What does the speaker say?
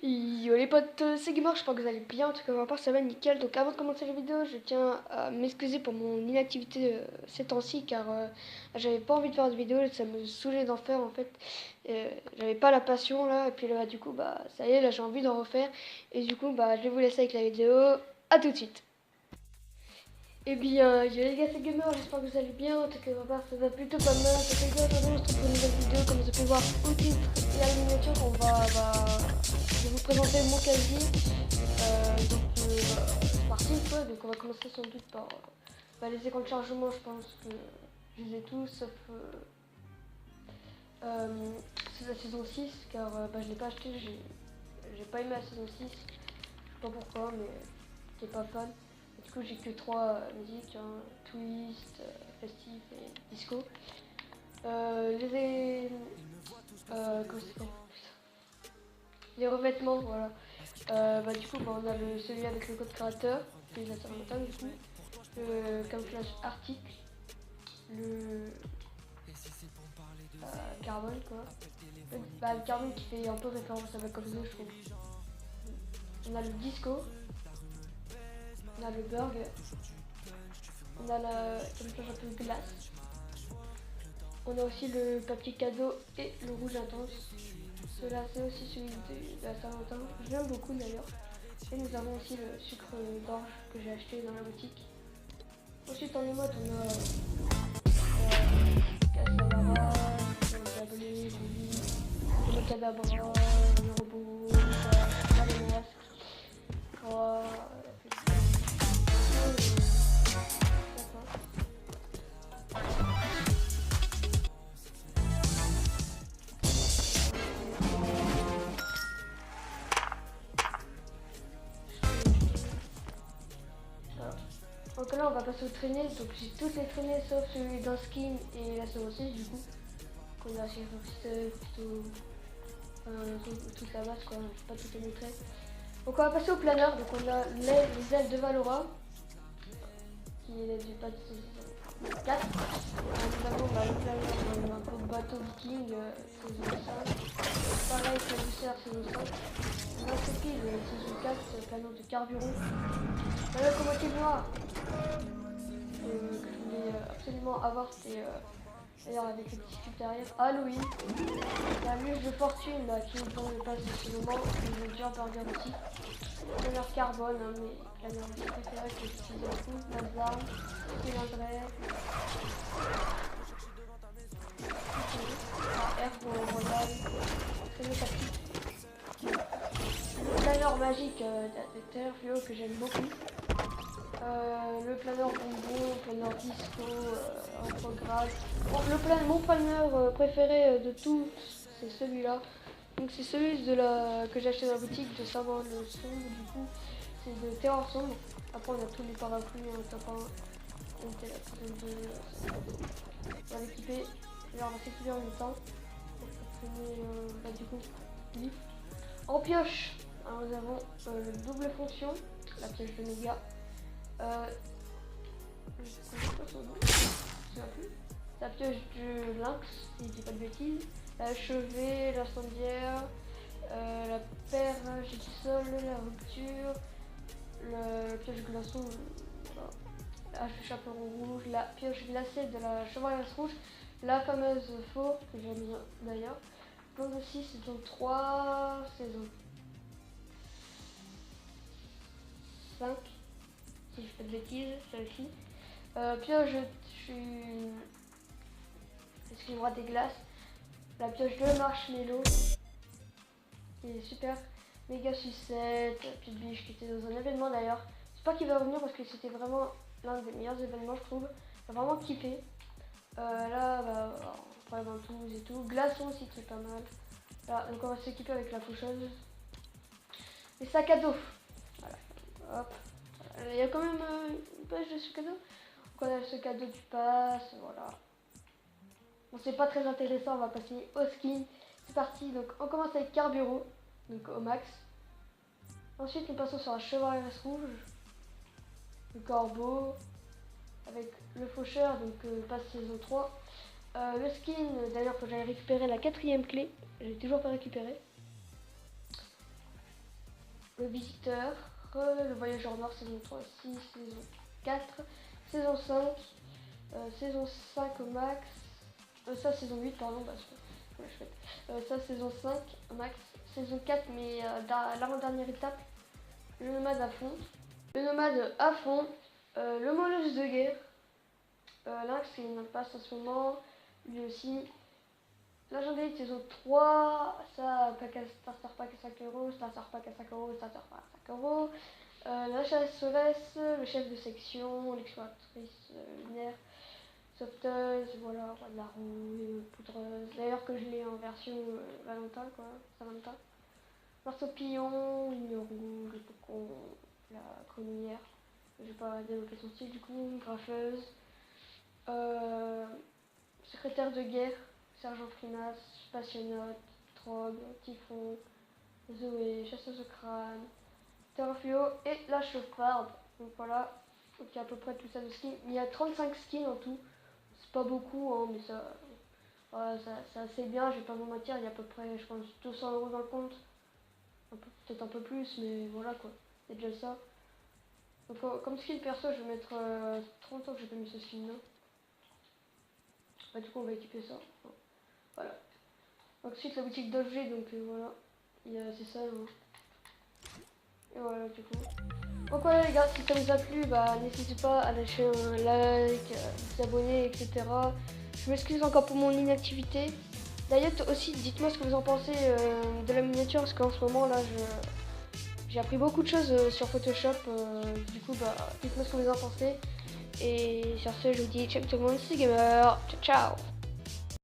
Yo les potes, c'est Gamer, j'espère que vous allez bien, en tout cas ma part ça va nickel. Donc avant de commencer la vidéo, je tiens à m'excuser pour mon inactivité ces temps-ci, car j'avais pas envie de faire de vidéo, ça me saoulait d'en faire en fait. J'avais pas la passion là, et puis là du coup bah ça y est, là j'ai envie d'en refaire. Et du coup bah je vais vous laisser avec la vidéo, à tout de suite. Et bien, yo les gars, c'est Gamer, j'espère que vous allez bien, en tout cas ma part ça va plutôt pas mal. Ça fait bien, aujourd'hui on se retrouve pour une nouvelle vidéo, comme vous pouvez voir au titre et à la miniature, je vais vous présenter mon casier. C'est parti quoi. Donc on va commencer sans doute par les écrans de chargement. Je pense que je les ai tous sauf c'est la saison 6, car je l'ai pas acheté, j'ai pas aimé la saison 6, je sais pas pourquoi, mais j'étais pas fan. Et du coup j'ai que 3 musiques, hein, Twist, Festif et Disco. Les revêtements, voilà. Du coup on a celui avec le code créateur, utilisateur mental du coup, le camouflage arctique, le carbone quoi. Le carbone qui fait un peu référence à Black Ops 2 je trouve. On a le disco, on a le burger, on a la camouflage un peu glace, on a aussi le papier cadeau et le rouge intense. Cela c'est aussi celui de la Saint-Valentin, je l'aime beaucoup d'ailleurs. Et nous avons aussi le sucre d'orge que j'ai acheté dans la boutique. Ensuite en émote on a Cassavara, Gablé, le Cadabra, le robot, les masques, donc là on va passer aux traînées, donc j'ai toutes les traînées sauf celui d'un skin et la saison 6 du coup. Qu'on a chez Foxtel, toute la base quoi, je vais pas tout te montrer. Donc on va passer au planeur, donc on a les ailes de Valora, qui est du pas de saison 4. Nous avons le planeur, un peu bateau viking, saison 5. Pareil que la douceur saison 5. On a ce pile, saison 4, planeur de carburant. La locomotive noire, que je voulais absolument avoir, c'était d'ailleurs avec le petit tube derrière. Halloween, la luge de fortune là, qui nous donne le passe de ce moment, et le Jump Burger aussi. Planeur carbone, hein, mais planeur aussi préféré que j'utilise beaucoup. Nazarm, cylindrée. R pour Royal, très tactique. Le planeur magique d'Ether Fluo que j'aime beaucoup. Le planeur bonbon, planeur disco, retrograde. Bon, mon planeur préféré de tous, c'est celui-là. Donc c'est celui que j'ai acheté dans la boutique de Savoir le Sombre, du coup c'est de Terreur Sombre. Après on a tous les parapluies, un top 1, on va l'équiper, on va s'équiper en même temps. Du coup, livre. En pioche, alors, nous avons le double fonction, la pioche de méga. La pioche de lynx, si je dis pas de bêtises, la chevet, l'incendiaire, la perche du sol, la rupture, la pioche glaçon, la hache de chaperon rouge, la pioche glacée de la chevalière rouge, la fameuse faux que j'aime bien d'ailleurs. Plan de 6, saison 3, saison 5, si je fais de bêtises, celle-ci. Pioche, excusez-moi, des glaces. La pioche de marshmallow, qui est super. Méga sucette, petite biche qui était dans un événement d'ailleurs. J'espère qu'il va revenir parce que c'était vraiment l'un des meilleurs événements, je trouve. J'ai vraiment kiffé. On prend les ventouses et tout. Glaçon aussi qui est pas mal. Là, donc on va s'équiper avec la faucheuse. Les sacs à dos. Voilà. Hop. Il y a quand même une page de sac à dos. Donc on a le sac à dos du pass. Voilà. Bon, c'est pas très intéressant, on va passer au skin. C'est parti, donc on commence avec Carburo, donc au max. Ensuite nous passons sur la chevalière rouge, le corbeau, avec le faucheur, donc passe saison 3. Le skin, d'ailleurs faut que j'aille récupérer la 4ème clé, j'ai toujours pas récupéré. Le Visiteur, Le Voyageur Noir, saison 3, 6, saison 4, saison 5, saison 5 au max, ça saison 8 pardon, parce que je fais. Ça saison 5 au max, saison 4 mais l'avant-dernière étape, le Nomade à fond, le Nomade à fond, le Molosse de guerre, Lynx qui n'a pas en ce moment, lui aussi. L'agenda de saison 3, ça, starter pack à 5€, starter pack à 5€, starter pack à 5€. La chasseresse, le chef de section, l'exploratrice lunaire, sauveteuse, voilà, roi de la roue, poudreuse. D'ailleurs que je l'ai en version Valentin, quoi, Saint-Valentin. Marteau-pilon, ligneron, le pocon, la cronière. Je vais pas développer son style du coup, graffeuse. Secrétaire de guerre, Sergent Frimas, Spationaute, Trogue, Typhon, Zoé, Chasseuse de crâne, Terrafluo et la chauffarde. Donc voilà, donc il y a à peu près tout ça de skins. Il y a 35 skins en tout. C'est pas beaucoup, hein, mais ça, voilà, c'est assez bien. Je vais pas vous mentir, il y a à peu près, je pense, 200€ dans le compte. Peut-être un peu plus, mais voilà quoi. C'est déjà ça. Donc comme skin perso, je vais mettre 30 ans que j'ai pas mis ce skin là. Bah, du coup on va équiper ça. Voilà. Ensuite la boutique d'objets, donc voilà. C'est ça. Et voilà du coup. Donc voilà les gars, si ça vous a plu, bah n'hésitez pas à lâcher un like, vous abonner, etc. Je m'excuse encore pour mon inactivité. D'ailleurs aussi dites-moi ce que vous en pensez de la miniature, parce qu'en ce moment là j'ai appris beaucoup de choses sur Photoshop. Du coup bah dites-moi ce que vous en pensez. Et sur ce je vous dis ciao tout le monde, c'est Gamer, ciao ciao.